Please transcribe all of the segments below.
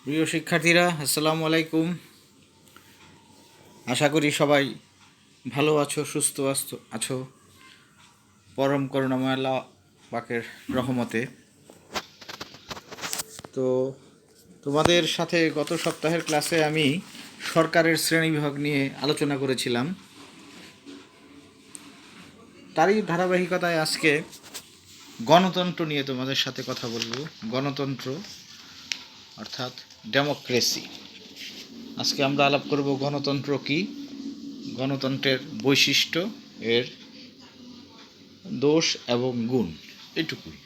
প্রিয় শিক্ষার্থীরা, আসসালামু আলাইকুম। আশা করি সবাই ভালো আছো, সুস্থ আছো পরম করুণাময় আল্লাহ পাকের রহমতে। তো তোমাদের সাথে গত সপ্তাহের ক্লাসে আমি সরকারের শ্রেণীবিভাগ নিয়ে আলোচনা করেছিলাম। তারই ধারাবাহিকতায় আজকে গণতন্ত্র নিয়ে তোমাদের সাথে কথা বলবো। গণতন্ত্র অর্থাৎ ডেমোক্রেসি। আজকে আমরা আলাপ করব গণতন্ত্র কি, গণতন্ত্রের বৈশিষ্ট্য, এর দোষ এবং গুণ, এটুকুই।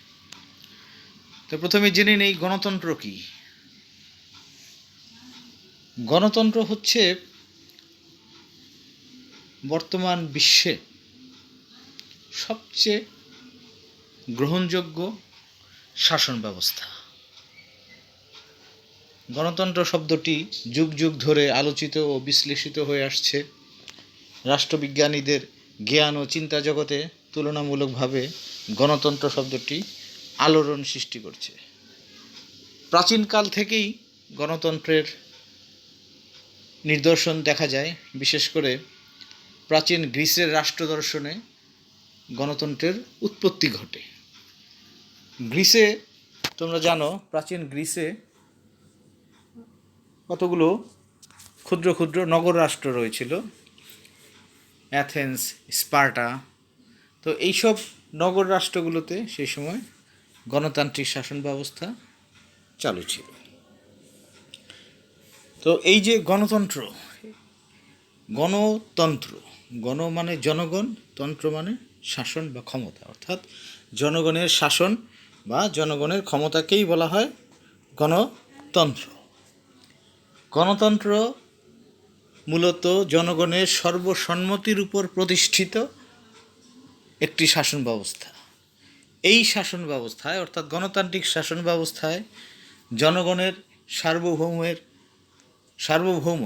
তো প্রথমে জেনে নেই গণতন্ত্র কি। গণতন্ত্র হচ্ছে বর্তমান বিশ্বে সবচেয়ে গ্রহণযোগ্য শাসন ব্যবস্থা। গণতন্ত্র শব্দটি যুগ যুগ ধরে আলোচিত ও বিশ্লেষিত হয়ে আসছে। রাষ্ট্রবিজ্ঞানীদের জ্ঞান ও চিন্তা জগতে তুলনামূলকভাবে গণতন্ত্র শব্দটি আলোড়ন সৃষ্টি করছে। প্রাচীনকাল থেকেই গণতন্ত্রের নিদর্শন দেখা যায়। বিশেষ করে প্রাচীন গ্রিসের রাষ্ট্রদর্শনে গণতন্ত্রের উৎপত্তি ঘটে। গ্রিসে তোমরা জানো, প্রাচীন গ্রিসে কতগুলো ক্ষুদ্র ক্ষুদ্র নগর রাষ্ট্র রয়েছিল, অ্যাথেন্স, স্পার্টা। তো এইসব নগর রাষ্ট্রগুলোতে সেই সময় গণতান্ত্রিক শাসন ব্যবস্থা চালু ছিল। তো এই যে গণতন্ত্র, গণতন্ত্র, গণ মানে জনগণ, তন্ত্র মানে শাসন বা ক্ষমতা, অর্থাৎ জনগণের শাসন বা জনগণের ক্ষমতাকেই বলা হয় গণতন্ত্র। গণতন্ত্র মূলত জনগণের সর্বসম্মতির উপর প্রতিষ্ঠিত একটি শাসন ব্যবস্থা। এই শাসন ব্যবস্থায়, অর্থাৎ গণতান্ত্রিক শাসন ব্যবস্থায় জনগণের সার্বভৌম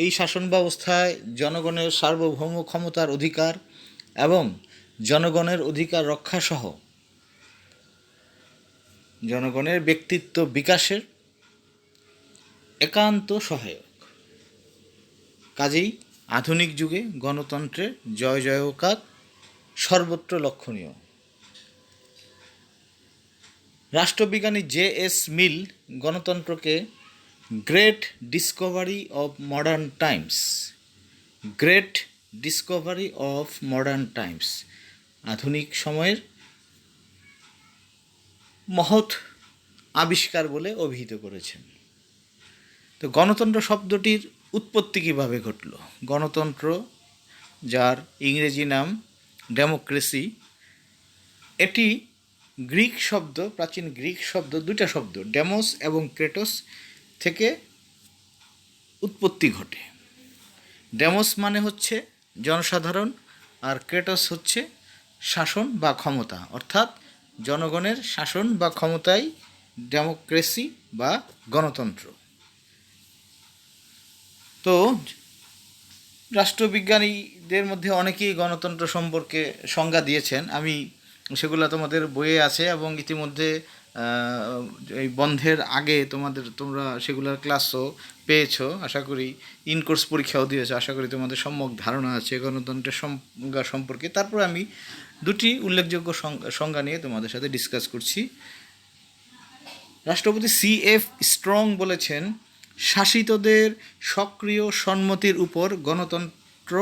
এই শাসন ব্যবস্থায় জনগণের সার্বভৌম ক্ষমতার অধিকার এবং জনগণের অধিকার রক্ষাসহ জনগণের ব্যক্তিত্ব বিকাশের একান্ত সহায়ক। কাজেই আধুনিক যুগে গণতন্ত্রের জয় জয়কার সর্বত্র লক্ষণীয়। রাষ্ট্রবিজ্ঞানী জে.এস. মিল গণতন্ত্রকে great Discovery of modern Times, great Discovery of modern Times, আধুনিক সময়ের মহৎ আবিষ্কার বলে অভিহিত করেছেন। তো গণতন্ত্র শব্দটির উৎপত্তি কীভাবে ঘটল? গণতন্ত্র, যার ইংরেজি নাম ডেমোক্রেসি, এটি গ্রিক শব্দ, প্রাচীন গ্রিক শব্দ, দুটা শব্দ ডেমোস এবং ক্রেটোস থেকে উৎপত্তি ঘটে। ডেমোস মানে হচ্ছে জনসাধারণ, আর ক্রেটোস হচ্ছে শাসন বা ক্ষমতা, অর্থাৎ জনগণের শাসন বা ক্ষমতাই ডেমোক্রেসি বা গণতন্ত্র। তো রাষ্ট্রবিজ্ঞানীদের মধ্যে অনেকেই গণতন্ত্র সম্পর্কে সংজ্ঞা দিয়েছেন। আমি সেগুলো তোমাদের বইয়ে আছে এবং ইতিমধ্যে এই বন্ধের আগে তোমরা সেগুলোর ক্লাসও পেয়েছো। আশা করি ইনকোর্স পরীক্ষাও দিয়েছো। আশা করি তোমাদের সম্যক ধারণা আছে গণতন্ত্রের সংজ্ঞা সম্পর্কে। তারপর আমি দুটি উল্লেখযোগ্য সংজ্ঞা নিয়ে তোমাদের সাথে ডিসকাস করছি। রাষ্ট্রপতি C.F. স্ট্রং বলেছেন, শাসিতদের সক্রিয় সম্মতির উপর গণতন্ত্র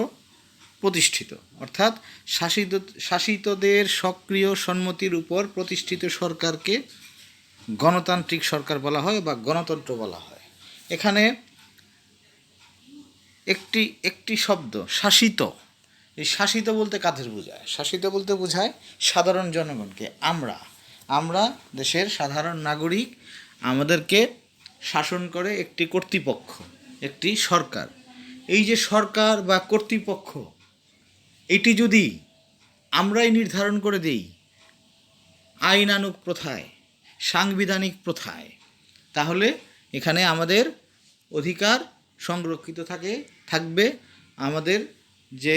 প্রতিষ্ঠিত। অর্থাৎ শাসিতদের সক্রিয় সম্মতির উপর প্রতিষ্ঠিত সরকারকে গণতান্ত্রিক সরকার বলা হয় বা গণতন্ত্র বলা হয়। এখানে একটি শব্দ শাসিত। এই শাসিত বলতে কাদের বোঝায়? শাসিত বলতে বোঝায় সাধারণ জনগণকে। আমরা দেশের সাধারণ নাগরিক, আমাদেরকে শাসন করে একটি কর্তৃপক্ষ, একটি সরকার। এই যে সরকার বা কর্তৃপক্ষ, এটি যদি আমরাই নির্ধারণ করে দিই আইনানুগ প্রথায়, সাংবিধানিক প্রথায়, তাহলে এখানে আমাদের অধিকার সংরক্ষিত থাকবে। আমাদের যে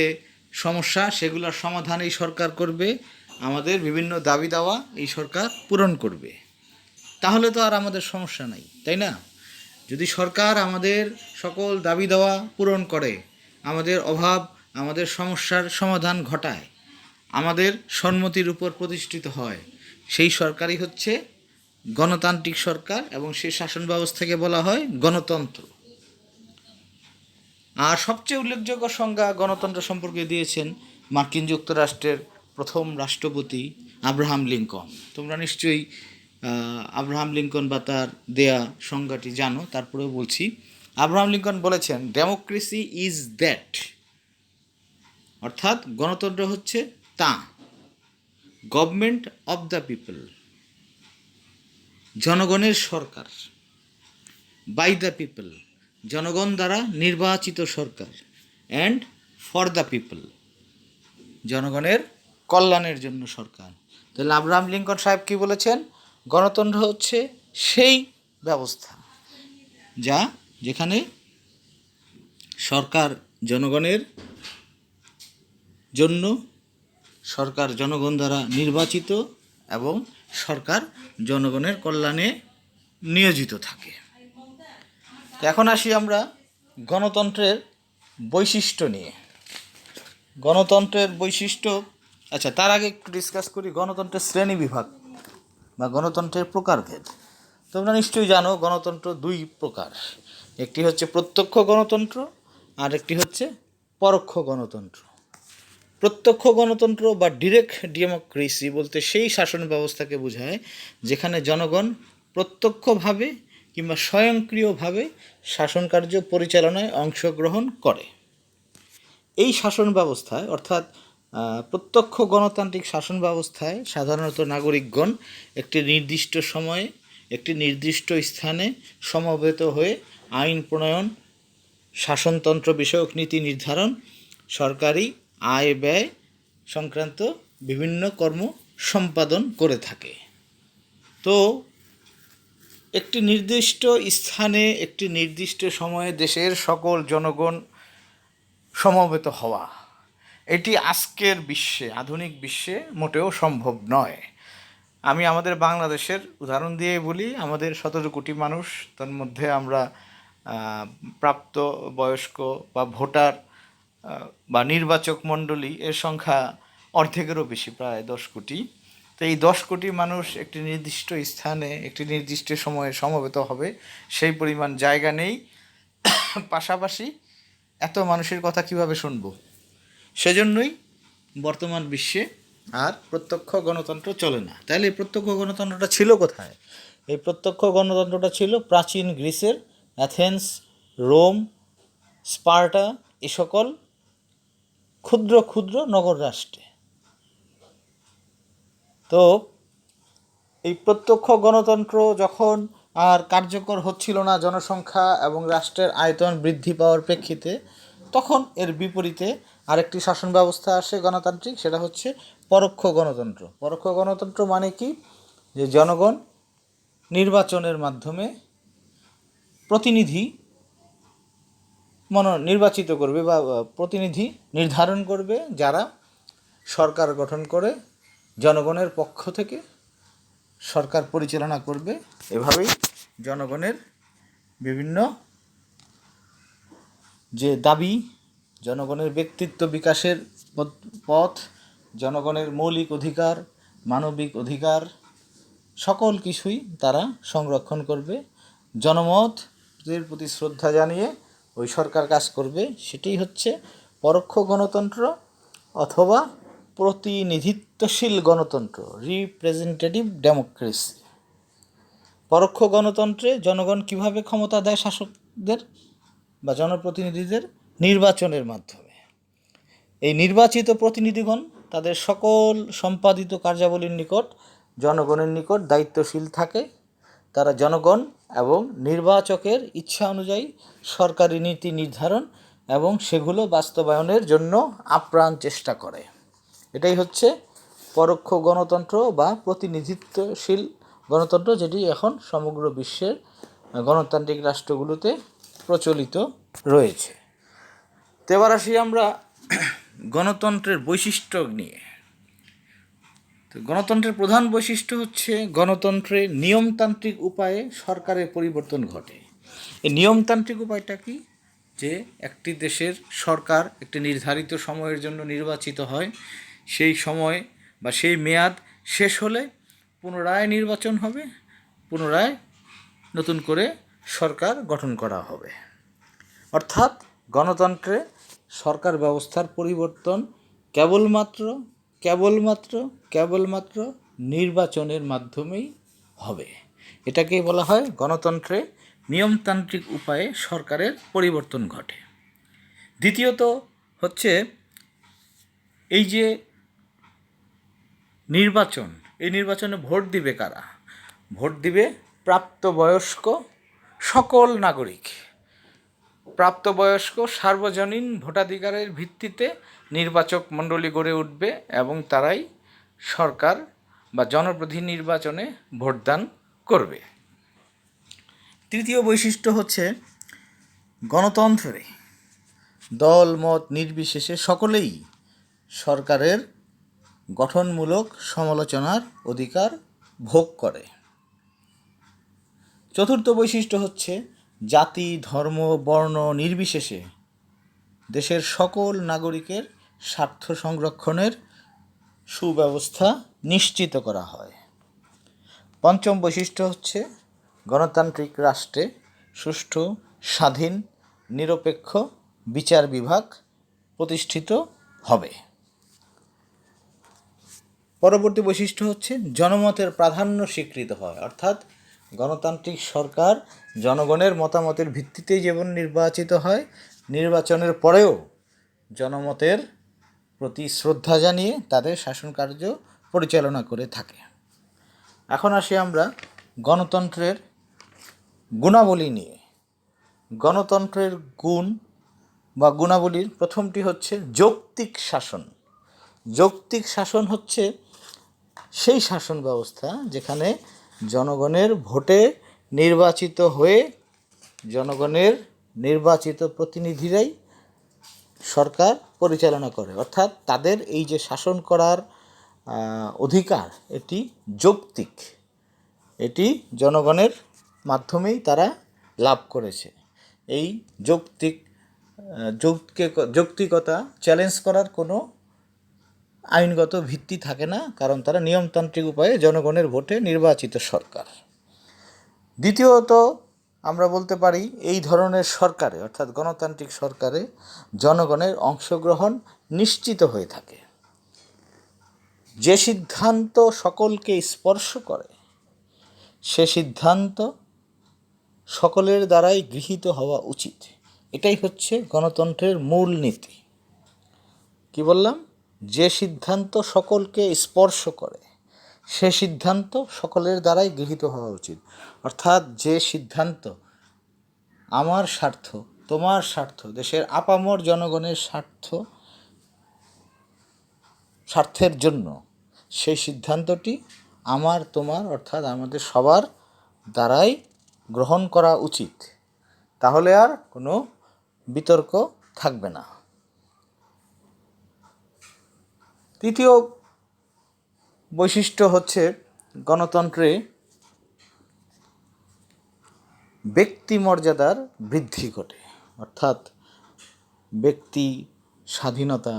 সমস্যা, সেগুলোর সমাধান এই সরকার করবে। আমাদের বিভিন্ন দাবি দাওয়া এই সরকার পূরণ করবে। তাহলে তো আর আমাদের সমস্যা নাই, তাই না? যদি সরকার আমাদের সকল দাবি দাওয়া পূরণ করে, আমাদের অভাব, আমাদের সমস্যার সমাধান ঘটায়, আমাদের সম্মতির উপর প্রতিষ্ঠিত হয়, সেই সরকারই হচ্ছে গণতান্ত্রিক সরকার, এবং সেই শাসন ব্যবস্থাকে বলা হয় গণতন্ত্র। আর সবচেয়ে উল্লেখযোগ্য সংজ্ঞা গণতন্ত্র সম্পর্কে দিয়েছেন মার্কিন যুক্তরাষ্ট্রের প্রথম রাষ্ট্রপতি আব্রাহাম লিঙ্কন। তোমরা নিশ্চয়ই আব্রাহাম লিঙ্কন বা তার দেয়া সংজ্ঞাটি জানো, তারপরেও বলছি। আব্রাহাম লিঙ্কন বলেছেন, ডেমোক্রেসি ইজ দ্যাট, অর্থাৎ গণতন্ত্র হচ্ছে তা, গভর্নমেন্ট অব দ্য পিপল, জনগণের সরকার, বাই দ্য পিপল, জনগণ দ্বারা নির্বাচিত সরকার, অ্যান্ড ফর দ্য পিপল, জনগণের কল্যাণের জন্য সরকার। তাহলে আব্রাহাম লিঙ্কন সাহেব কি বলেছেন? গণতন্ত্র হচ্ছে সেই ব্যবস্থা যেখানে সরকার জনগণের জন্য, সরকার জনগণ দ্বারা নির্বাচিত, এবং সরকার জনগণের কল্যাণে নিয়োজিত থাকে। এখন আসি আমরা গণতন্ত্রের বৈশিষ্ট্য নিয়ে। গণতন্ত্রের বৈশিষ্ট্য, আচ্ছা তার আগে একটু ডিসকাস করি গণতন্ত্রের শ্রেণী বিভাগ বা গণতন্ত্রের প্রকারভেদ। তোমরা নিশ্চয়ই জানো গণতন্ত্র দুই প্রকার, একটি হচ্ছে প্রত্যক্ষ গণতন্ত্র, আর একটি হচ্ছে পরোক্ষ গণতন্ত্র। প্রত্যক্ষ গণতন্ত্র বা ডিরেক্ট ডেমোক্রেসি বলতে সেই শাসন ব্যবস্থাকে বোঝায় যেখানে জনগণ প্রত্যক্ষভাবে কিংবা স্বয়ংক্রিয়ভাবে শাসন কার্য পরিচালনায় অংশগ্রহণ করে। এই শাসন ব্যবস্থায়, অর্থাৎ প্রত্যক্ষ গণতান্ত্রিক শাসন ব্যবস্থায় সাধারণত নাগরিকগণ একটি নির্দিষ্ট সময়ে একটি নির্দিষ্ট স্থানে সমবেত হয়ে আইন প্রণয়ন, শাসনতন্ত্র বিষয়ক নীতি নির্ধারণ, সরকারি আয় ব্যয় সংক্রান্ত বিভিন্ন কর্ম সম্পাদন করে থাকে। তো একটি নির্দিষ্ট স্থানে একটি নির্দিষ্ট সময়ে দেশের সকল জনগণ সমবেত হওয়া, এটি আজকের বিশ্বে, আধুনিক বিশ্বে মোটেও সম্ভব নয়। আমি আমাদের বাংলাদেশের উদাহরণ দিয়ে বলি, আমাদের 17 কোটি মানুষ, তার মধ্যে আমরা প্রাপ্ত বয়স্ক বা ভোটার বা নির্বাচক মণ্ডলী এর সংখ্যা অর্ধেকেরও বেশি, প্রায় 10 কোটি। তো এই 10 কোটি মানুষ একটি নির্দিষ্ট স্থানে একটি নির্দিষ্ট সময়ে সমবেত হবে, সেই পরিমাণ জায়গা নেই। পাশাপাশি এত মানুষের কথা কিভাবে শুনবো? সেজন্যই বর্তমান বিশ্বে আর প্রত্যক্ষ গণতন্ত্র চলে না। তাহলে এই প্রত্যক্ষ গণতন্ত্রটা ছিল কোথায়? এই প্রত্যক্ষ গণতন্ত্রটা ছিল প্রাচীন গ্রিসের অ্যাথেন্স, রোম, স্পার্টা, এ সকল ক্ষুদ্র ক্ষুদ্র নগর রাষ্ট্রে। তো এই প্রত্যক্ষ গণতন্ত্র যখন আর কার্যকর হচ্ছিল না জনসংখ্যা এবং রাষ্ট্রের আয়তন বৃদ্ধি পাওয়ার প্রেক্ষিতে, তখন এর বিপরীতে আরেকটি শাসন ব্যবস্থা আসে গণতান্ত্রিক, সেটা হচ্ছে পরোক্ষ গণতন্ত্র। পরোক্ষ গণতন্ত্র মানে কি? যে জনগণ নির্বাচনের মাধ্যমে প্রতিনিধি নির্বাচিত করবে বা প্রতিনিধি নির্ধারণ করবে, যারা সরকার গঠন করে জনগণের পক্ষ থেকে সরকার পরিচালনা করবে। এভাবেই জনগণের বিভিন্ন যে দাবি, জনগণের ব্যক্তিত্ব বিকাশের পথ, জনগণের মৌলিক অধিকার, মানবিক অধিকার, সকল কিছুই তারা সংরক্ষণ করবে। জনমতের প্রতি শ্রদ্ধা জানিয়ে ওই সরকার কাজ করবে। সেটাই হচ্ছে পরোক্ষ গণতন্ত্র অথবা প্রতিনিধিত্বশীল গণতন্ত্র, রিপ্রেজেন্টেটিভ ডেমোক্রেসি। পরোক্ষ গণতন্ত্রে জনগণ কিভাবে ক্ষমতা দেয় শাসকদের বা জনপ্রতিনিধিদের? নির্বাচনের মাধ্যমে। এই নির্বাচিত প্রতিনিধিগণ তাদের সকল সম্পাদিত কার্যাবলীর নিকট, জনগণের নিকট দায়িত্বশীল থাকে। তারা জনগণ এবং নির্বাচকের ইচ্ছা অনুযায়ী সরকারি নীতি নির্ধারণ এবং সেগুলো বাস্তবায়নের জন্য আপ্রাণ চেষ্টা করে। এটাই হচ্ছে পরোক্ষ গণতন্ত্র বা প্রতিনিধিত্বশীল গণতন্ত্র, যেটি এখন সমগ্র বিশ্বের গণতান্ত্রিক রাষ্ট্রগুলোতে প্রচলিত রয়েছে। তো এবার আসি আমরা গণতন্ত্রের বৈশিষ্ট্য নিয়ে। তো গণতন্ত্রের প্রধান বৈশিষ্ট্য হচ্ছে গণতন্ত্রে নিয়মতান্ত্রিক উপায়ে সরকারের পরিবর্তন ঘটে। এই নিয়মতান্ত্রিক উপায়টা কি? যে একটি দেশের সরকার একটি নির্ধারিত সময়ের জন্য নির্বাচিত হয়, সেই সময় বা সেই মেয়াদ শেষ হলে পুনরায় নির্বাচন হবে, পুনরায় নতুন করে সরকার গঠন করা হবে। অর্থাৎ গণতন্ত্রে সরকার ব্যবস্থার পরিবর্তন কেবলমাত্র নির্বাচনের মাধ্যমেই হবে। এটাকেই বলা হয় গণতন্ত্রে নিয়মতান্ত্রিক উপায়ে সরকারের পরিবর্তন ঘটে। দ্বিতীয়ত হচ্ছে এই যে নির্বাচন, এই নির্বাচনে ভোট দিবে কারা? ভোট দিবে প্রাপ্তবয়স্ক সকল নাগরিক। প্রাপ্তবয়স্ক সার্বজনীন ভোটাধিকারের ভিত্তিতে নির্বাচক মণ্ডলী গড়ে উঠবে এবং তারাই সরকার বা জনপ্রতিনিধি নির্বাচনে ভোটদান করবে। তৃতীয় বৈশিষ্ট্য হচ্ছে গণতন্ত্রে দল মত নির্বিশেষে সকলেই সরকারের গঠনমূলক সমালোচনার অধিকার ভোগ করে। চতুর্থ বৈশিষ্ট্য হচ্ছে জাতি ধর্ম বর্ণ নির্বিশেষে দেশের সকল নাগরিকের স্বার্থ সংরক্ষণের সুব্যবস্থা নিশ্চিত করা হয়। পঞ্চম বৈশিষ্ট্য হচ্ছে গণতান্ত্রিক রাষ্ট্রে সুষ্ঠু স্বাধীন নিরপেক্ষ বিচার বিভাগ প্রতিষ্ঠিত হবে। পরবর্তী বৈশিষ্ট্য হচ্ছে জনমতের প্রাধান্য স্বীকৃত হয়। অর্থাৎ গণতান্ত্রিক সরকার জনগণের মতামতের ভিত্তিতেই যেমন নির্বাচিত হয়, নির্বাচনের পরেও জনমতের প্রতি শ্রদ্ধা জানিয়ে তাদের শাসন কার্য পরিচালনা করে থাকে। এখন আসি আমরা গণতন্ত্রের গুণাবলী নিয়ে। গণতন্ত্রের গুণ বা গুণাবলীর প্রথমটি হচ্ছে যৌক্তিক শাসন। যৌক্তিক শাসন হচ্ছে সেই শাসন ব্যবস্থা যেখানে জনগণের ভোটে নির্বাচিত হয়ে জনগণের নির্বাচিত প্রতিনিধিরাই সরকার পরিচালনা করে। অর্থাৎ তাদের এই যে শাসন করার অধিকার, এটি যৌক্তিক, এটি জনগণের মাধ্যমেই তারা লাভ করেছে। এই যৌক্তিকতা চ্যালেঞ্জ করার কোনো আইনগত ভিত্তি থাকে না, কারণ তারা নিয়মতান্ত্রিক উপায়ে জনগণের ভোটে নির্বাচিত সরকার। দ্বিতীয়ত আমরা বলতে পারি এই ধরনের সরকারে অর্থাৎ গণতান্ত্রিক সরকারে জনগণের অংশগ্রহণ নিশ্চিত হয়ে থাকে। যে সিদ্ধান্ত সকলকে স্পর্শ করে সে সিদ্ধান্ত সকলের দ্বারাই গৃহীত হওয়া উচিত। এটাই হচ্ছে গণতন্ত্রের মূল নীতি। কি বললাম? যে সিদ্ধান্ত সকলকে স্পর্শ করে সে সিদ্ধান্ত সকলের দ্বারাই গৃহীত হওয়া উচিত। অর্থাৎ যে সিদ্ধান্ত আমার স্বার্থ, তোমার স্বার্থ, দেশের আপামর জনগণের স্বার্থের জন্য, সেই সিদ্ধান্তটি আমার তোমার অর্থাৎ আমাদের সবার দ্বারাই গ্রহণ করা উচিত। তাহলে আর কোনো বিতর্ক থাকবে না। তৃতীয় বৈশিষ্ট্য হচ্ছে গণতন্ত্রে ব্যক্তি মর্যাদার বৃদ্ধি ঘটে। অর্থাৎ ব্যক্তি স্বাধীনতা,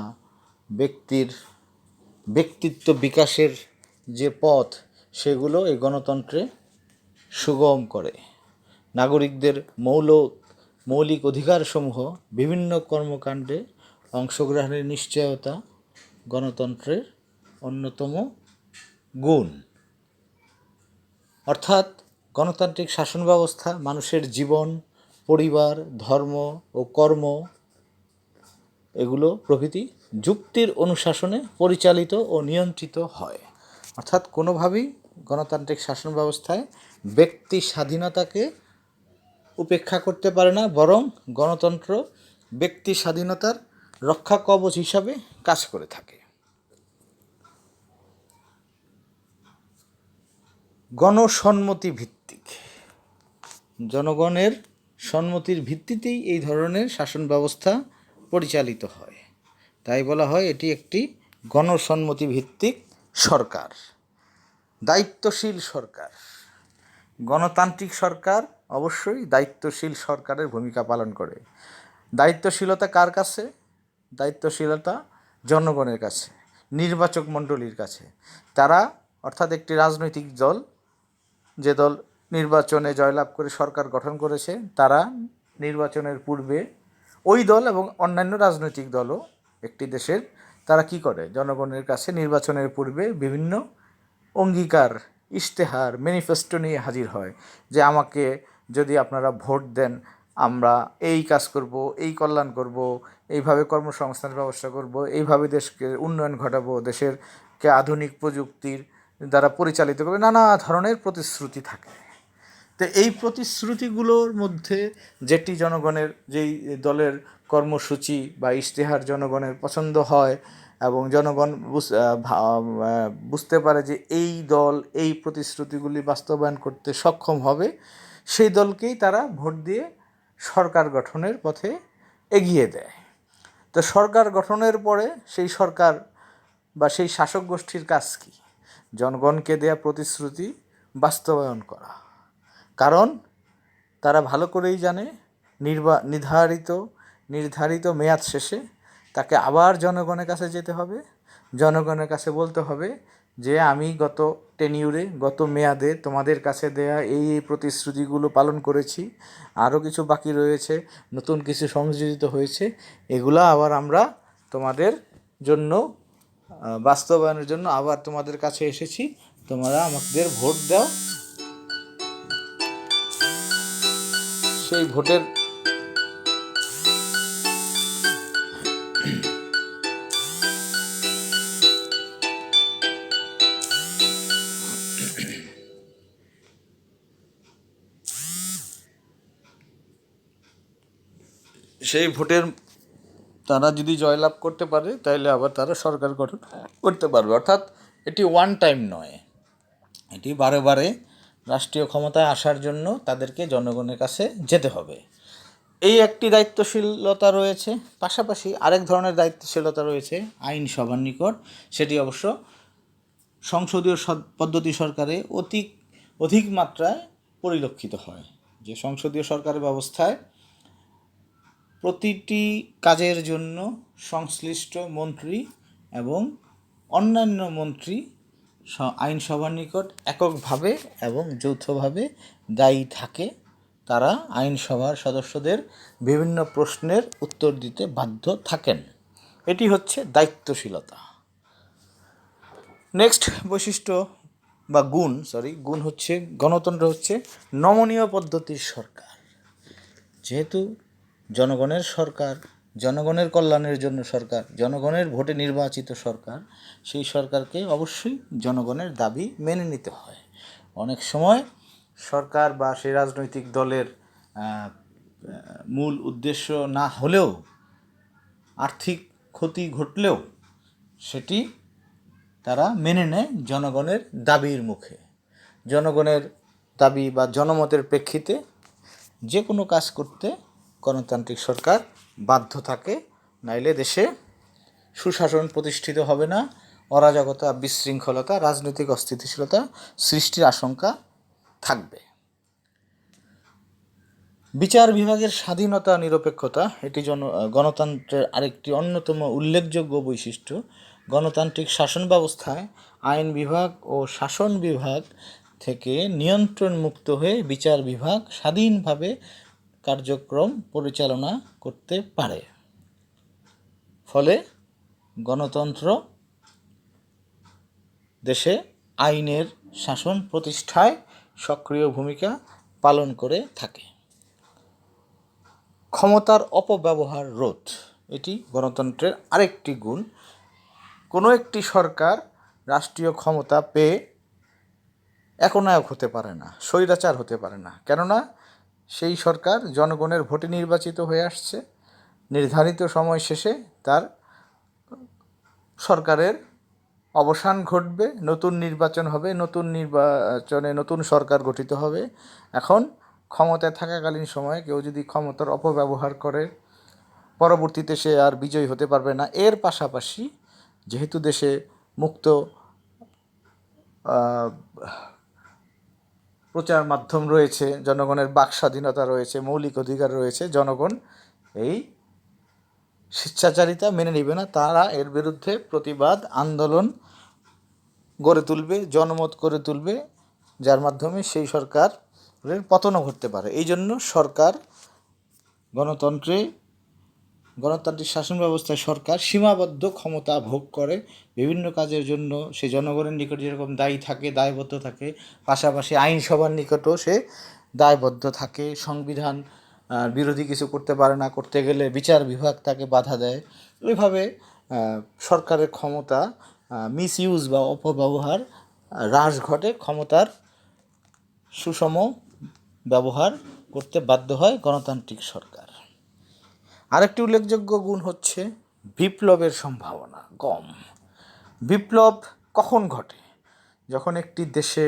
ব্যক্তিত্ব বিকাশের যে পথ, সেগুলো এই গণতন্ত্রে সুগম করে। নাগরিকদের মৌলিক অধিকারসমূহ বিভিন্ন কর্মকাণ্ডে অংশগ্রহণের নিশ্চয়তা গণতন্ত্রের অন্যতম গুণ। অর্থাৎ গণতান্ত্রিক শাসন ব্যবস্থা মানুষের জীবন, পরিবার, ধর্ম ও কর্ম এগুলো প্রভৃতি যুক্তির অনুশাসনে পরিচালিত ও নিয়ন্ত্রিত হয়। অর্থাৎ কোনোভাবেই গণতান্ত্রিক শাসন ব্যবস্থায় ব্যক্তি স্বাধীনতাকে উপেক্ষা করতে পারে না, বরং গণতন্ত্র ব্যক্তি স্বাধীনতার রক্ষা কবচ হিসাবে কাজ করে থাকে। গণসম্মতি ভিত্তিক, জনগণের সম্মতির ভিত্তিতেই এই ধরনের শাসন ব্যবস্থা পরিচালিত হয়, তাই বলা হয় এটি একটি গণসম্মতি ভিত্তিক সরকার। দায়িত্বশীল সরকার, গণতান্ত্রিক সরকার অবশ্যই দায়িত্বশীল সরকারের ভূমিকা পালন করে। দায়িত্বশীলতা কার কাছে? দায়িত্বশীলতা জনগণের কাছে, নির্বাচক মণ্ডলীর কাছে। তারা অর্থাৎ একটি রাজনৈতিক দল, যে দল নির্বাচনে জয়লাভ করে সরকার গঠন করেছে, তারা নির্বাচনের পূর্বে ওই দল এবং অন্যান্য রাজনৈতিক দলও একটি দেশের, তারা কি করে? জনগণের কাছে নির্বাচনের পূর্বে বিভিন্ন অঙ্গীকার, ইশতেহার, ম্যানিফেস্টো নিয়ে হাজির হয় যে আমাকে যদি আপনারা ভোট দেন আমরা এই কাজ করব, এই কল্যাণ করব, এইভাবে কর্মসংস্থানের ব্যবস্থা করব, এইভাবে দেশকে উন্নয়ন ঘটাবো, দেশেরকে আধুনিক প্রযুক্তির দ্বারা পরিচালিত করবে, নানা ধরনের প্রতিশ্রুতি থাকে। তো এই প্রতিশ্রুতিগুলোর মধ্যে যেটি জনগণের, যেই দলের কর্মসূচি বা ইশতেহার জনগণের পছন্দ হয় এবং জনগণ বুঝতে পারে যে এই দল এই প্রতিশ্রুতিগুলি বাস্তবায়ন করতে সক্ষম হবে, সেই দলকেই তারা ভোট দিয়ে সরকার গঠনের পথে এগিয়ে দেয়। তো সরকার গঠনের পরে সেই সরকার বা সেই শাসক গোষ্ঠীর কাজ কী? জনগণকে দেয়া প্রতিশ্রুতি বাস্তবায়ন করা। কারণ তারা ভালো করেই জানে নির্ধারিত মেয়াদ শেষে তাকে আবার জনগণের কাছে যেতে হবে, জনগণের কাছে বলতে হবে যে আমি গত টেনিউরে, গত মেয়াদে তোমাদের কাছে দেয়া এই প্রতিশ্রুতিগুলো পালন করেছি, আরও কিছু বাকি রয়েছে, নতুন কিছু সংযোজিত হয়েছে, এগুলো আবার আমরা তোমাদের জন্য বাস্তবায়নের জন্য আবার তোমাদের কাছে এসেছি, তোমরা আমাদের ভোট দাও। সেই ভোটের তারা যদি জয়লাভ করতে পারে তাহলে আবার তারা সরকার গঠন করতে পারবে। অর্থাৎ এটি ওয়ান টাইম নয়, এটি বারে বারে রাষ্ট্রীয় ক্ষমতায় আসার জন্য তাদেরকে জনগণের কাছে যেতে হবে। এই একটি দায়িত্বশীলতা রয়েছে। পাশাপাশি আরেক ধরনের দায়িত্বশীলতা রয়েছে আইনসভার নিকট। সেটি অবশ্য সংসদীয় পদ্ধতি সরকারে অধিক মাত্রায় পরিলক্ষিত হয়, যে সংসদীয় সরকারের ব্যবস্থায় প্রতিটি কাজের জন্য সংশ্লিষ্ট মন্ত্রী এবং অন্যান্য মন্ত্রী আইনসভার নিকট এককভাবে এবং যৌথভাবে দায়ী থাকে। তারা আইনসভার সদস্যদের বিভিন্ন প্রশ্নের উত্তর দিতে বাধ্য থাকেন। এটি হচ্ছে দায়িত্বশীলতা। নেক্সট বৈশিষ্ট্য বা গুণ হচ্ছে গণতন্ত্র হচ্ছে নমনীয় পদ্ধতির সরকার। যেহেতু জনগণের সরকার, জনগণের কল্যাণের জন্য সরকার, জনগণের ভোটে নির্বাচিত সরকার, সেই সরকারকে অবশ্যই জনগণের দাবি মেনে নিতে হয়। অনেক সময় সরকার বা সেই রাজনৈতিক দলের মূল উদ্দেশ্য না হলেও, আর্থিক ক্ষতি ঘটলেও সেটি তারা মেনে নেয় জনগণের দাবির মুখে। জনগণের দাবি বা জনমতের প্রেক্ষিতে যে কোনো কাজ করতে গণতান্ত্রিক সরকার বাধ্য থাকে, নাইলে দেশে সুশাসন প্রতিষ্ঠিত হবে না, অরাজকতা, বিশৃঙ্খলতা, রাজনৈতিক অস্থিতিশীলতা সৃষ্টির আশঙ্কা থাকবে। বিচার বিভাগের স্বাধীনতা, নিরপেক্ষতা এটি গণতন্ত্রের আরেকটি অন্যতম উল্লেখযোগ্য বৈশিষ্ট্য। গণতান্ত্রিক শাসন ব্যবস্থায় আইন বিভাগ ও শাসন বিভাগ থেকে নিয়ন্ত্রণ মুক্ত হয়ে বিচার বিভাগ স্বাধীনভাবে কার্যক্রম পরিচালনা করতে পারে। ফলে গণতন্ত্র দেশে আইনের শাসন প্রতিষ্ঠায় সক্রিয় ভূমিকা পালন করে থাকে। ক্ষমতার অপব্যবহার রোধ এটি গণতন্ত্রের আরেকটি গুণ। কোনো একটি সরকার রাষ্ট্রীয় ক্ষমতা পেয়ে একনায়ক হতে পারে না, স্বৈরাচার হতে পারে না, কেননা সেই সরকার জনগণের ভোটে নির্বাচিত হয়ে আসছে। নির্ধারিত সময় শেষে তার সরকারের অবসান ঘটবে, নতুন নির্বাচন হবে, নতুন নির্বাচনে নতুন সরকার গঠিত হবে। এখন ক্ষমতায় থাকাকালীন সময়ে কেউ যদি ক্ষমতার অপব্যবহার করে, পরবর্তীতে সে আর বিজয়ী হতে পারবে না। এর পাশাপাশি যেহেতু দেশে মুক্ত প্রচার মাধ্যম রয়েছে, জনগণের বাক স্বাধীনতা রয়েছে, মৌলিক অধিকার রয়েছে, জনগণ এই স্বেচ্ছাচারিতা মেনে নেবে না। তারা এর বিরুদ্ধে প্রতিবাদ আন্দোলন গড়ে তুলবে, জনমত গড়ে তুলবে, যার মাধ্যমে সেই সরকারের পতনও ঘটতে পারে। এই জন্য সরকার গণতান্ত্রিক শাসন ব্যবস্থায় সরকার সীমাবদ্ধ ক্ষমতা ভোগ করে বিভিন্ন কাজের জন্য। সে জনগণের নিকট যেরকম দায়ী থাকে, দায়বদ্ধ থাকে, পাশাপাশি আইনসভার নিকটও সে দায়বদ্ধ থাকে। সংবিধান বিরোধী কিছু করতে পারে না, করতে গেলে বিচার বিভাগ তাকে বাধা দেয়। ওইভাবে সরকারের ক্ষমতা মিসইউজ বা অপব্যবহার হ্রাস ঘটে, ক্ষমতার সুষম ব্যবহার করতে বাধ্য হয় গণতান্ত্রিক সরকার। আরেকটি উল্লেখযোগ্য গুণ হচ্ছে বিপ্লবের সম্ভাবনা কম। বিপ্লব কখন ঘটে? যখন একটি দেশে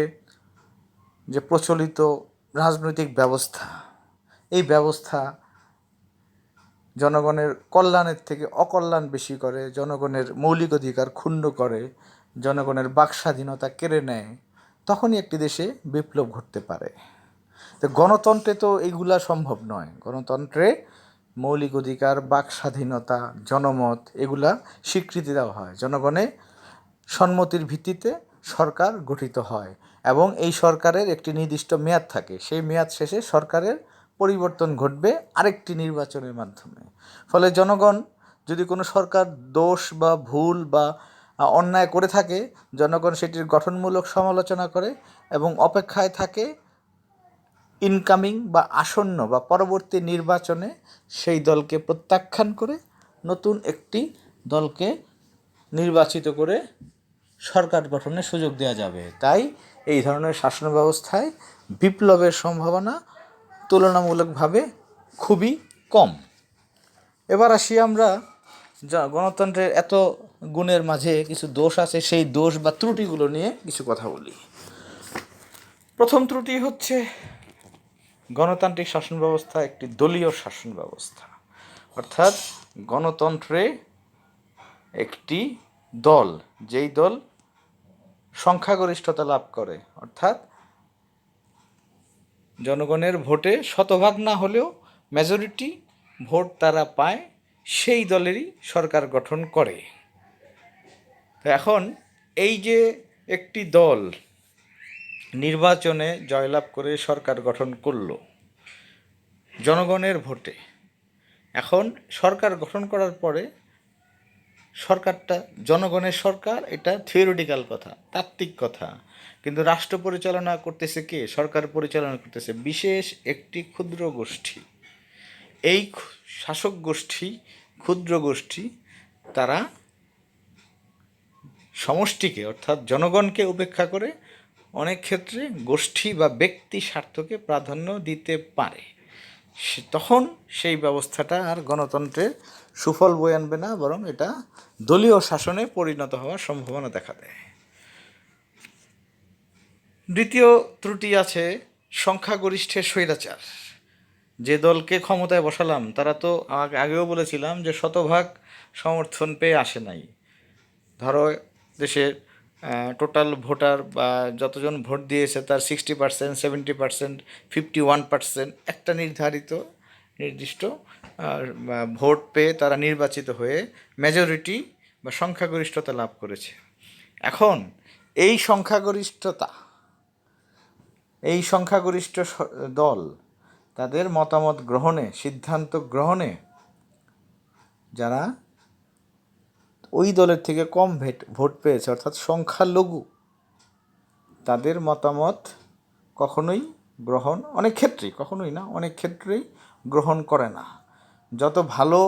যে প্রচলিত রাজনৈতিক ব্যবস্থা, এই ব্যবস্থা জনগণের কল্যাণের থেকে অকল্যাণ বেশি করে, জনগণের মৌলিক অধিকার ক্ষুণ্ণ করে, জনগণের বাক স্বাধীনতা কেড়ে নেয়, তখনই একটি দেশে বিপ্লব ঘটতে পারে। তো গণতন্ত্রে তো এইগুলা সম্ভব নয়। গণতন্ত্রে মৌলিক অধিকার, বাক স্বাধীনতা, জনমত এগুলা স্বীকৃতি দেওয়া হয়। জনগণের সম্মতির ভিত্তিতে সরকার গঠিত হয় এবং এই সরকারের একটি নির্দিষ্ট মেয়াদ থাকে। সেই মেয়াদ শেষে সরকারের পরিবর্তন ঘটবে আরেকটি নির্বাচনের মাধ্যমে। ফলে জনগণ যদি কোনো সরকার দোষ বা ভুল বা অন্যায় করে থাকে, জনগণ সেটির গঠনমূলক সমালোচনা করে এবং অপেক্ষায় থাকে ইনকামিং বা আসন্ন বা পরবর্তী নির্বাচনে সেই দলকে প্রত্যাখ্যান করে নতুন একটি দলকে নির্বাচিত করে সরকার গঠনের সুযোগ দেওয়া যাবে। তাই এই ধরনের শাসন ব্যবস্থায় বিপ্লবের সম্ভাবনা তুলনামূলকভাবে খুবই কম। এবার আসি আমরা গণতন্ত্রের এত গুণের মাঝে কিছু দোষ আছে, সেই দোষ বা ত্রুটিগুলো নিয়ে কিছু কথা বলি। প্রথম ত্রুটি হচ্ছে গণতান্ত্রিক শাসন ব্যবস্থা একটি দলীয় শাসন ব্যবস্থা। অর্থাৎ গণতন্ত্রে একটি দল, যেই দল সংখ্যাগরিষ্ঠতা লাভ করে, অর্থাৎ জনগণের ভোটে শতভাগ না হলেও মেজরিটি ভোট তারা পায়, সেই দলেরই সরকার গঠন করে। তো এখন এই যে একটি দল নির্বাচনে জয়লাভ করে সরকার গঠন করলো জনগণের ভোটে, এখন সরকার গঠন করার পরে সরকারটা জনগণের সরকার, এটা থিওরিটিক্যাল কথা, তাত্ত্বিক কথা। কিন্তু রাষ্ট্র পরিচালনা করতেছে কে? সরকার পরিচালনা করতেছে বিশেষ একটি ক্ষুদ্র গোষ্ঠী। এই শাসক গোষ্ঠী, ক্ষুদ্র গোষ্ঠী, তারা সমষ্টিকে অর্থাৎ জনগণকে উপেক্ষা করে অনেক ক্ষেত্রে গোষ্ঠী বা ব্যক্তি স্বার্থকে প্রাধান্য দিতে পারে। তখন সেই ব্যবস্থাটা আর গণতন্ত্রের সুফল বয়ে আনবে না, বরং এটা দলীয় শাসনে পরিণত হওয়ার সম্ভাবনা দেখা দেয়। দ্বিতীয় ত্রুটি আছে সংখ্যাগরিষ্ঠের স্বৈরাচার। যে দলকে ক্ষমতায় বসালাম তারা তো আগেও বলেছিলাম যে শতভাগ সমর্থন পেয়ে আসে নাই। ধরো দেশের টোটাল ভোটার বা যতজন ভোট দিয়েছে তার 60%, 70%, 51% একটা নির্দিষ্ট ভোট পেয়ে তারা নির্বাচিত হয়ে মেজরিটি বা সংখ্যাগরিষ্ঠতা লাভ করেছে। এখন এই সংখ্যাগরিষ্ঠ দল তাদের মতামত গ্রহণে, সিদ্ধান্ত গ্রহণে যারা ওই দলের থেকে কম ভোট পেয়েছে অর্থাৎ সংখ্যালঘু, তাদের মতামত কখনোই গ্রহণ, অনেক ক্ষেত্রেই গ্রহণ করে না। যত ভালো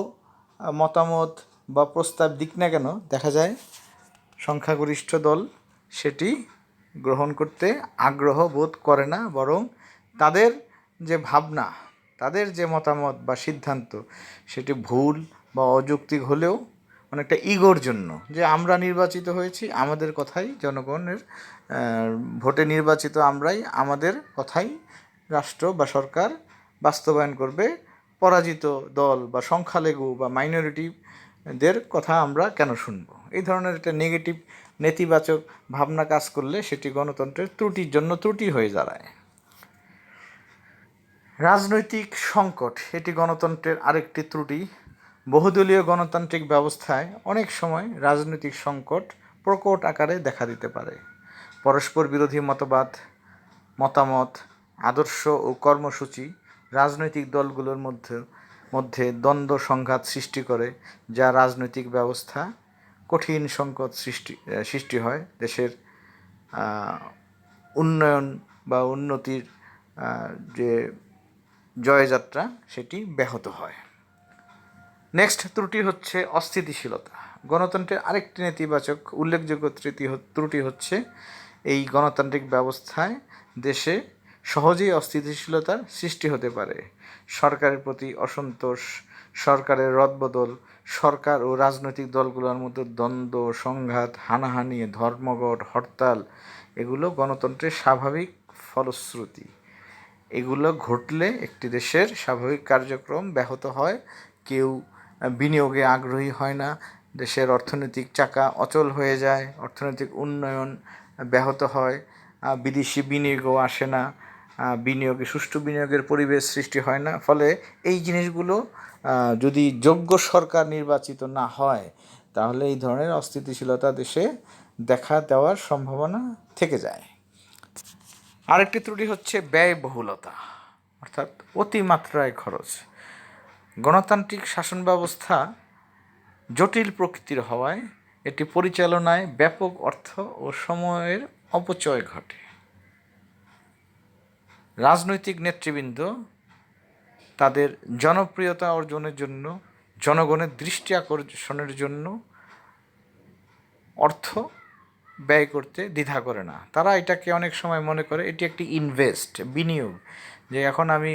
মতামত বা প্রস্তাব দিক না কেন, দেখা যায় সংখ্যাগরিষ্ঠ দল সেটি গ্রহণ করতে আগ্রহ বোধ করে না, বরং তাদের যে ভাবনা, তাদের যে মতামত বা সিদ্ধান্ত, সেটি ভুল বা অযৌক্তিক হলেও অনেকটা ইগোর জন্য, যে আমরা নির্বাচিত হয়েছি, আমাদের কথাই জনগণের ভোটে নির্বাচিত আমরাই, আমাদের কথাই রাষ্ট্র বা সরকার বাস্তবায়ন করবে, পরাজিত দল বা সংখ্যালঘু বা মাইনরিটিদের কথা আমরা কেন শুনবো? এই ধরনের একটা নেতিবাচক ভাবনা কাজ করলে সেটি গণতন্ত্রের ত্রুটি হয়ে দাঁড়ায়। রাজনৈতিক সংকট এটি গণতন্ত্রের আরেকটি ত্রুটি। বহুদলীয় গণতান্ত্রিক ব্যবস্থায় অনেক সময় রাজনৈতিক সংকট প্রকট আকারে দেখা দিতে পারে। পরস্পর বিরোধী মতামত, আদর্শ ও কর্মসূচি রাজনৈতিক দলগুলোর মধ্যে দ্বন্দ্ব সংঘাত সৃষ্টি করে, যা রাজনৈতিক ব্যবস্থা কঠিন সংকট সৃষ্টি হয়। দেশের উন্নয়ন বা উন্নতির যে জয়যাত্রা সেটি ব্যাহত হয়। নেক্সট ত্রুটি হচ্ছে অস্থিতিশীলতা। গণতন্ত্রের আরেকটি নেতিবাচক উল্লেখযোগ্য ত্রুটি হচ্ছে এই গণতান্ত্রিক ব্যবস্থায় দেশে সহজেই অস্থিতিশীলতার সৃষ্টি হতে পারে। সরকারের প্রতি অসন্তোষ, সরকারের রদবদল, সরকার ও রাজনৈতিক দলগুলোর মধ্যে দ্বন্দ্ব, সংঘাত, হানাহানি, ধর্মঘট, হরতাল এগুলো গণতন্ত্রের স্বাভাবিক ফলশ্রুতি। এগুলো ঘটলে একটি দেশের স্বাভাবিক কার্যক্রম ব্যাহত হয়, কেউ বিনিয়োগে আগ্রহী হয় না, দেশের অর্থনৈতিক চাকা অচল হয়ে যায়, অর্থনৈতিক উন্নয়ন ব্যাহত হয়, বিদেশি বিনিয়োগও আসে না, সুষ্ঠু বিনিয়োগের পরিবেশ সৃষ্টি হয় না। ফলে এই জিনিসগুলো যদি যোগ্য সরকার নির্বাচিত না হয়, তাহলে এই ধরনের অস্থিতিশীলতা দেশে দেখা দেওয়ার সম্ভাবনা থেকে যায়। আরেকটি ত্রুটি হচ্ছে ব্যয়বহুলতা, অর্থাৎ অতিমাত্রায় খরচ। গণতান্ত্রিক শাসন ব্যবস্থা জটিল প্রকৃতির হওয়ায় এটি পরিচালনায় ব্যাপক অর্থ ও সময়ের অপচয় ঘটে। রাজনৈতিক নেতৃবৃন্দ তাদের জনপ্রিয়তা অর্জনের জন্য, জনগণের দৃষ্টি আকর্ষণের জন্য অর্থ ব্যয় করতে দ্বিধা করে না। তারা এটাকে অনেক সময় মনে করে এটি একটি বিনিয়োগ, যে এখন আমি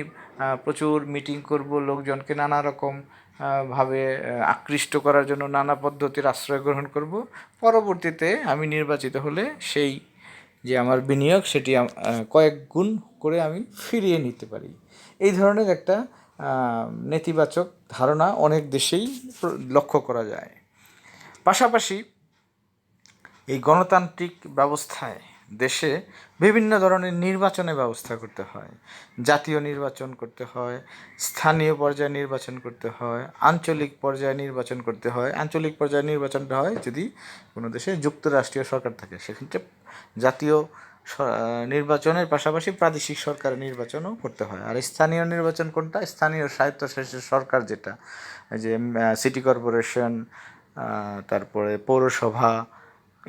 প্রচুর মিটিং করব, লোকজনকে নানা রকম ভাবে আকৃষ্ট করার জন্য নানা পদ্ধতির আশ্রয় গ্রহণ করব, পরবর্তীতে আমি নির্বাচিত হলে সেই যে আমার বিনিয়োগ সেটি কয়েক গুণ করে আমি ফিরিয়ে নিতে পারি। এই ধরনের একটা নেতিবাচক ধারণা অনেক দেশেই লক্ষ্য করা যায়। পাশাপাশি এই গণতান্ত্রিক ব্যবস্থায় দেশে বিভিন্ন ধরনের নির্বাচনের ব্যবস্থা করতে হয়। জাতীয় নির্বাচন করতে হয়, স্থানীয় পর্যায়ে নির্বাচন করতে হয়, আঞ্চলিক পর্যায়ে নির্বাচন করতে হয়। আঞ্চলিক পর্যায়ে নির্বাচনটা হয় যদি কোনো দেশে যুক্তরাষ্ট্রীয় সরকার থাকে, সেক্ষেত্রে জাতীয় নির্বাচনের পাশাপাশি প্রাদেশিক সরকারের নির্বাচনও করতে হয়। আর স্থানীয় নির্বাচন কোনটা? স্থানীয় স্বায়ত্তশাসিত সরকার, যেটা যে সিটি কর্পোরেশন, তারপরে পৌরসভা,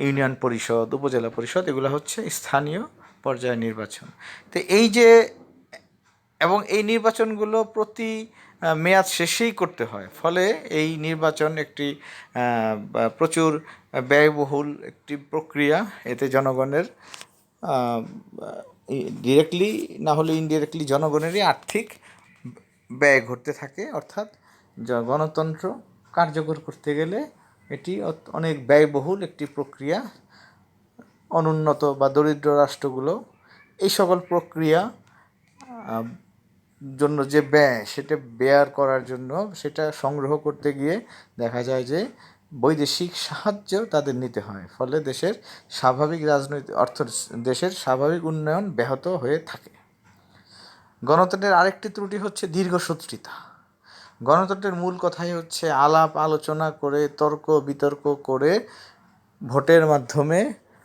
ইউনিয়ন পরিষদ, উপজেলা পরিষদ, এগুলো হচ্ছে স্থানীয় পর্যায়ে নির্বাচন। তো এই নির্বাচনগুলো প্রতি মেয়াদ শেষেই করতে হয়। ফলে এই নির্বাচন একটি প্রচুর ব্যয়বহুল একটি প্রক্রিয়া। এতে জনগণের ডিরেক্টলি না হলে ইনডিরেক্টলি জনগণেরই আর্থিক ব্যয় ঘটতে থাকে। অর্থাৎ গণতন্ত্র কার্যকর করতে গেলে এটি অনেক ব্যয়বহুল একটি প্রক্রিয়া। অনুন্নত বা দরিদ্র রাষ্ট্রগুলো এই সকল প্রক্রিয়া জন্য যে ব্যয়, সেটা বেয়ার করার জন্য, সেটা সংগ্রহ করতে গিয়ে দেখা যায় যে বৈদেশিক সাহায্য তাদের নিতে হয়। ফলে দেশের স্বাভাবিক দেশের স্বাভাবিক উন্নয়ন ব্যাহত হয়ে থাকে। গণতন্ত্রের আরেকটি ত্রুটি হচ্ছে দীর্ঘসূত্রিতা। গণতন্ত্রের মূল কথাই হচ্ছে আলাপ আলোচনা করে, তর্ক বিতর্ক করে,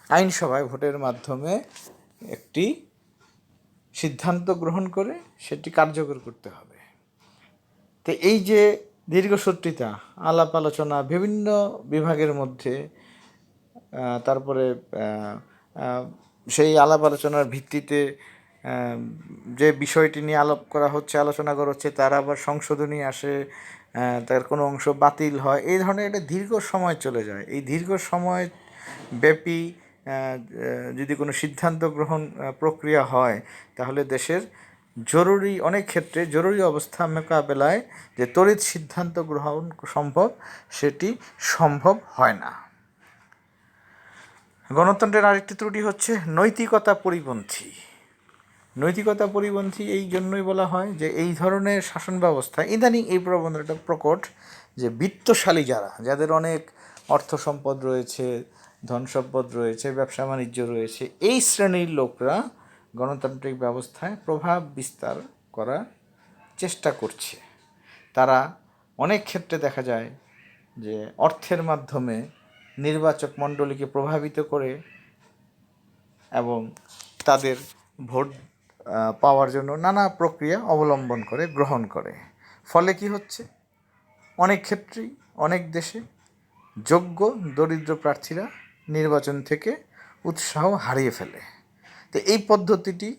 আইনসভায় ভোটের মাধ্যমে একটি সিদ্ধান্ত গ্রহণ করে সেটি কার্যকর করতে হবে। তো এই যে দীর্ঘসূত্রিতা, আলাপ আলোচনা বিভিন্ন বিভাগের মধ্যে, তারপরে সেই আলাপ আলোচনার ভিত্তিতে যে বিষয়টি নিয়ে আলোচনা করা হচ্ছে তার আবার সংশোধনী আসে, তার কোনো অংশ বাতিল হয়, এই ধরনের একটা দীর্ঘ সময় চলে যায়। এই দীর্ঘ সময় ব্যাপী যদি কোনো সিদ্ধান্ত গ্রহণ প্রক্রিয়া হয়, তাহলে দেশের অনেক ক্ষেত্রে জরুরি অবস্থা মোকাবেলায় যে তড়িৎ সিদ্ধান্ত গ্রহণ সেটি সম্ভব হয় না। গণতন্ত্রের আরেকটি ত্রুটি হচ্ছে নৈতিকতা পরিপন্থী। এই জন্যই বলা হয় যে এই ধরনের শাসন ব্যবস্থা ইদানিং এই প্রবণতাটা প্রকট, যে বিত্তশালী যাদের অনেক অর্থ সম্পদ রয়েছে, ধন সম্পদ রয়েছে, ব্যবসা বাণিজ্য রয়েছে, এই শ্রেণীর লোকরা গণতান্ত্রিক ব্যবস্থায় প্রভাব বিস্তার করার চেষ্টা করছে। তারা অনেক ক্ষেত্রে দেখা যায় যে অর্থের মাধ্যমে নির্বাচক মণ্ডলীকে প্রভাবিত করে এবং তাদের ভোট পাওয়ার জন্য নানা প্রক্রিয়া অবলম্বন করে, গ্রহণ করে। ফলে কি হচ্ছে, অনেক ক্ষেত্রেই অনেক দেশে যোগ্য দরিদ্র প্রার্থীরা নির্বাচন থেকে উৎসাহ হারিয়ে ফেলে। তো এই পদ্ধতিটি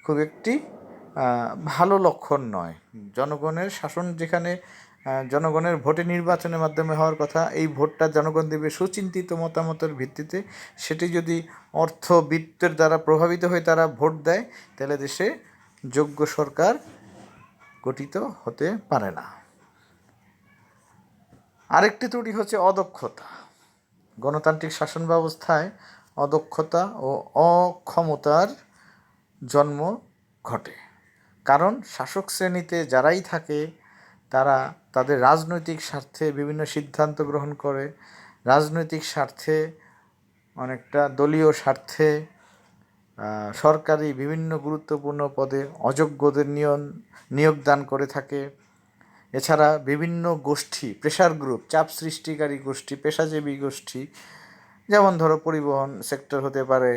খুব একটি ভালো লক্ষণ নয়। জনগণের শাসন যেখানে জনগণের ভোটে নির্বাচনের মাধ্যমে হওয়ার কথা, এই ভোটটা জনগণ দেবে সুচিন্তিত মতামতের ভিত্তিতে। সেটি যদি অর্থবিত্তের দ্বারা প্রভাবিত হয়ে তারা ভোট দেয়, তাহলে দেশে যোগ্য সরকার গঠিত হতে পারে না। আরেকটি ত্রুটি হচ্ছে অদক্ষতা। গণতান্ত্রিক শাসন ব্যবস্থায় অদক্ষতা ও অক্ষমতার জন্ম ঘটে। কারণ শাসক শ্রেণীতে যারাই থাকে তারা তাদের রাজনৈতিক স্বার্থে বিভিন্ন সিদ্ধান্ত গ্রহণ করে, রাজনৈতিক স্বার্থে, অনেকটা দলীয় স্বার্থে সরকারি বিভিন্ন গুরুত্বপূর্ণ পদে অযোগ্যদের নিয়োগ দান করে থাকে। এছাড়া বিভিন্ন গোষ্ঠী, প্রেশার গ্রুপ, চাপ সৃষ্টিকারী গোষ্ঠী, পেশাজীবী গোষ্ঠী, যেমন ধরো পরিবহন সেক্টর হতে পারে,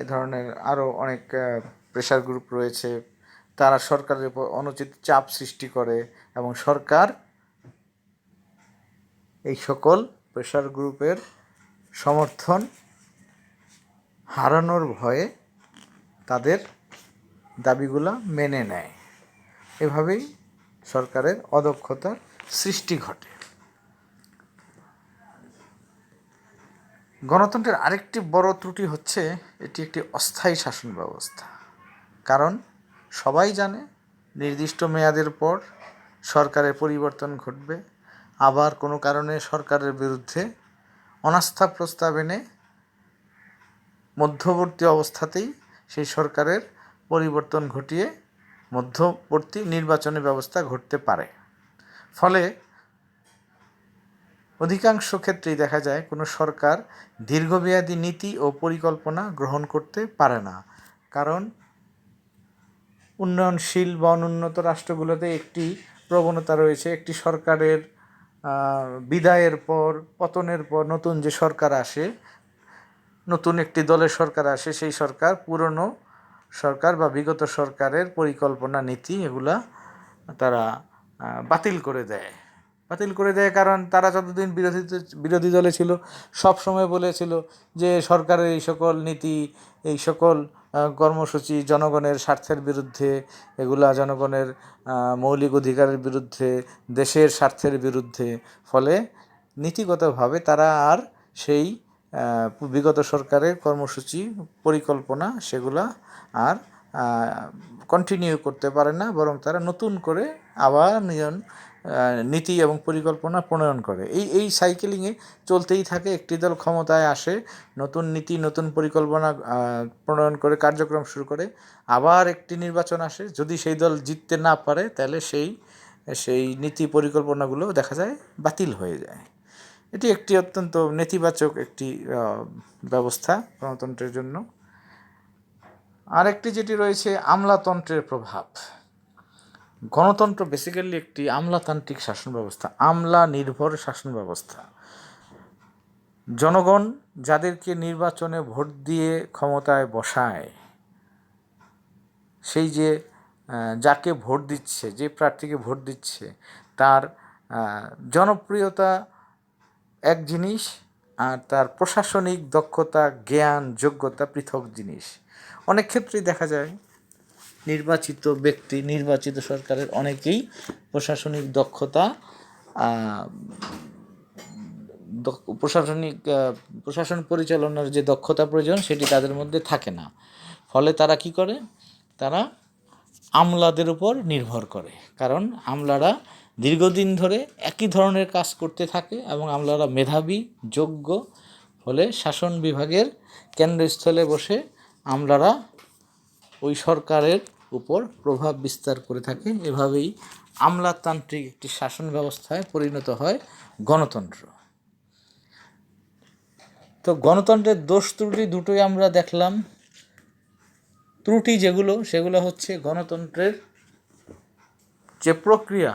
এ ধরনের আরও অনেক প্রেশার গ্রুপ রয়েছে। তারা সরকারের উপর অনুচিত চাপ সৃষ্টি করে এবং সরকার এই সকল প্রেশার গ্রুপের সমর্থন হারানোর ভয়ে তাদের দাবিগুলো মেনে নেয়। এভাবেই সরকারের অদক্ষতার সৃষ্টি ঘটে। গণতন্ত্রের আরেকটি বড় ত্রুটি হচ্ছে এটি একটি অস্থায়ী শাসন ব্যবস্থা। কারণ সবাই জানে নির্দিষ্ট মেয়াদের পর সরকারের পরিবর্তন ঘটবে, আবার কোনো কারণে সরকারের বিরুদ্ধে অনাস্থা প্রস্তাব এনে মধ্যবর্তী অবস্থাতেই সেই সরকারের পরিবর্তন ঘটিয়ে মধ্যবর্তী নির্বাচনী ব্যবস্থা ঘটতে পারে। ফলে অধিকাংশ ক্ষেত্রেই দেখা যায় কোনো সরকার দীর্ঘমেয়াদী নীতি ও পরিকল্পনা গ্রহণ করতে পারে না। কারণ উন্নয়নশীল বা অনুন্নত রাষ্ট্রগুলোতে একটি প্রবণতা রয়েছে, একটি সরকারের বিদায়ের পর, পতনের পর নতুন যে সরকার আসে, নতুন একটি দলের সরকার আসে, সেই সরকার পুরনো সরকার বা বিগত সরকারের পরিকল্পনা, নীতি এগুলা তারা বাতিল করে দেয়। কারণ তারা যতদিন বিরোধী দলে ছিল সব সময় বলেছিল যে সরকারের এই সকল নীতি, এই সকল কর্মসূচি জনগণের স্বার্থের বিরুদ্ধে, এগুলা জনগণের মৌলিক অধিকারের বিরুদ্ধে, দেশের স্বার্থের বিরুদ্ধে। ফলে নীতিগতভাবে তারা আর সেই বিগত সরকারের কর্মসূচি, পরিকল্পনা সেগুলা আর কন্টিনিউ করতে পারে না, বরং তারা নতুন করে আবার নীতি এবং পরিকল্পনা প্রণয়ন করে। এই সাইকেলিংয়ে চলতেই থাকে। একটি দল ক্ষমতায় আসে, নতুন নীতি, নতুন পরিকল্পনা প্রণয়ন করে কার্যক্রম শুরু করে, আবার একটি নির্বাচন আসে, যদি সেই দল জিততে না পারে তাহলে সেই নীতি পরিকল্পনাগুলো দেখা যায় বাতিল হয়ে যায়। এটি একটি অত্যন্ত নেতিবাচক একটি ব্যবস্থা গণতন্ত্রের জন্য। আরেকটি যেটি রয়েছে আমলাতন্ত্রের প্রভাব। গণতন্ত্র বেসিক্যালি একটি আমলাতান্ত্রিক শাসন ব্যবস্থা, আমলা নির্ভর শাসন ব্যবস্থা। জনগণ যাদেরকে নির্বাচনে ভোট দিয়ে ক্ষমতায় বসায়, সেই যে যাকে ভোট দিচ্ছে, যে প্রার্থীকে ভোট দিচ্ছে, তার জনপ্রিয়তা এক জিনিস, আর তার প্রশাসনিক দক্ষতা, জ্ঞান, যোগ্যতা পৃথক জিনিস। অনেক ক্ষেত্রেই দেখা যায় নির্বাচিত ব্যক্তি, নির্বাচিত সরকারের অনেকেই প্রশাসনিক দক্ষতা, প্রশাসন পরিচালনার যে দক্ষতা প্রয়োজন সেটি তাদের মধ্যে থাকে না। ফলে তারা কি করে, তারা আমলাদের উপর নির্ভর করে। কারণ আমলারা দীর্ঘদিন ধরে একই ধরনের কাজ করতে থাকে এবং আমলারা মেধাবী, যোগ্য। ফলে শাসন বিভাগের কেন্দ্রস্থলে বসে আমলারা ওই সরকারের উপর প্রভাব বিস্তার করে থাকে। এভাবেই আমলাতান্ত্রিক একটি শাসন ব্যবস্থায় পরিণত হয় গণতন্ত্র। তো গণতন্ত্রের দোষ ত্রুটি দুটোই আমরা দেখলাম। ত্রুটি যেগুলো, সেগুলো হচ্ছে গণতন্ত্রের যে প্রক্রিয়া,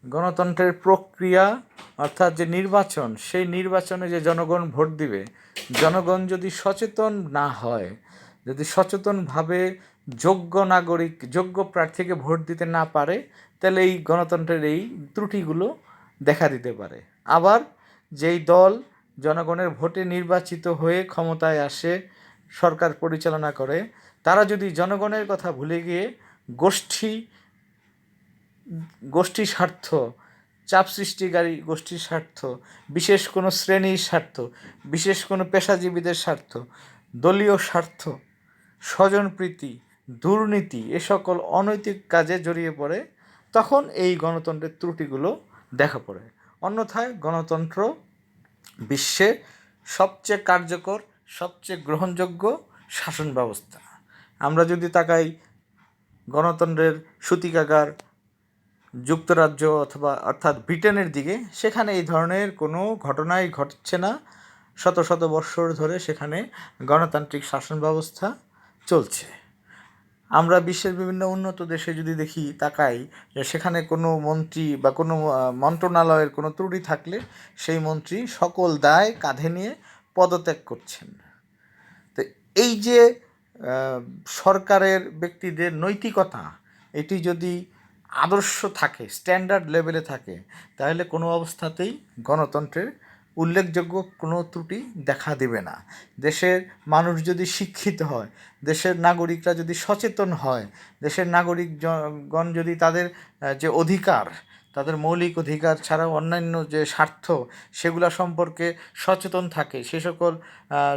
গণতন্ত্রের প্রক্রিয়া অর্থাৎ যে নির্বাচন, সেই নির্বাচনে যে জনগণ ভোট দিবে, জনগণ যদি সচেতন না হয়, যদি সচেতনভাবে যোগ্য নাগরিক, যোগ্য প্রার্থীকে ভোট দিতে না পারে, তাহলে এই গণতন্ত্রের এই ত্রুটিগুলো দেখা দিতে পারে। আবার যেই দল জনগণের ভোটে নির্বাচিত হয়ে ক্ষমতায় আসে, সরকার পরিচালনা করে, তারা যদি জনগণের কথা ভুলে গিয়ে গোষ্ঠী স্বার্থ, চাপ সৃষ্টিকারী গোষ্ঠীর স্বার্থ, বিশেষ কোনো শ্রেণীর স্বার্থ, বিশেষ কোনো পেশাজীবীদের স্বার্থ, দলীয় স্বার্থ, স্বজনপ্রীতি, দুর্নীতি এ সকল অনৈতিক কাজে জড়িয়ে পড়ে, তখন এই গণতন্ত্রের ত্রুটিগুলো দেখা পড়ে। অন্যথায় গণতন্ত্র বিশ্বের সবচেয়ে কার্যকর, সবচেয়ে গ্রহণযোগ্য শাসন ব্যবস্থা। আমরা যদি তাকাই গণতন্ত্রের সূতিকাগার যুক্তরাজ্য অর্থাৎ ব্রিটেনের দিকে, সেখানে এই ধরনের কোনো ঘটনাই ঘটছে না। শত শত বৎসর ধরে সেখানে গণতান্ত্রিক শাসন ব্যবস্থা চলছে। আমরা বিশ্বের বিভিন্ন উন্নত দেশে যদি তাকাই, যে সেখানে কোনো মন্ত্রী বা কোনো মন্ত্রণালয়ের কোনো ত্রুটি থাকলে সেই মন্ত্রী সকল দায় কাঁধে নিয়ে পদত্যাগ করছেন। তো এই যে সরকারের ব্যক্তিদের নৈতিকতা, এটি যদি আদর্শ থাকে, স্ট্যান্ডার্ড লেভেলে থাকে, তাহলে কোনো অবস্থাতেই গণতন্ত্রের উল্লেখযোগ্য কোনো ত্রুটি দেখা দেবে না। দেশের মানুষ যদি শিক্ষিত হয়, দেশের নাগরিকরা যদি সচেতন হয়, দেশের নাগরিকগণ যদি তাদের যে অধিকার, তাদের মৌলিক অধিকার ছাড়াও অন্যান্য যে স্বার্থ, সেগুলো সম্পর্কে সচেতন থাকে, সে সকল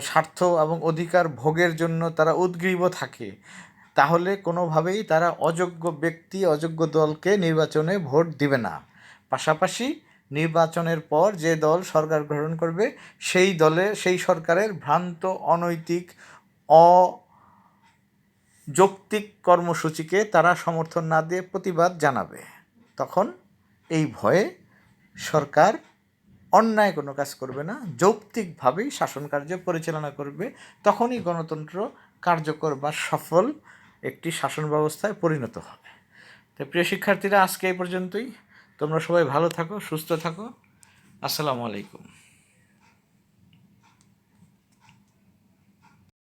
স্বার্থ এবং অধিকার ভোগের জন্য তারা উদ্গ্রীব থাকে, তাহলে কোনোভাবেই তারা অযোগ্য ব্যক্তি, অযোগ্য দলকে নির্বাচনে ভোট দিবে না। পাশাপাশি নির্বাচনের পর যে দল সরকার গঠন করবে, সেই সরকারের ভ্রান্ত, অনৈতিক, অযৌক্তিক কর্মসূচিকে তারা সমর্থন না দিয়ে প্রতিবাদ জানাবে। তখন এই ভয়ে সরকার অন্যায় কোনো কাজ করবে না, যৌক্তিকভাবেই শাসন কার্য পরিচালনা করবে। তখনই গণতন্ত্র কার্যকর বা সফল একটি শাসন ব্যবস্থায় পরিণত হবে। তো প্রিয় শিক্ষার্থীরা, আজকে এই পর্যন্তই। তোমরা সবাই ভালো থাকো, সুস্থ থাকো। আসসালামু আলাইকুম।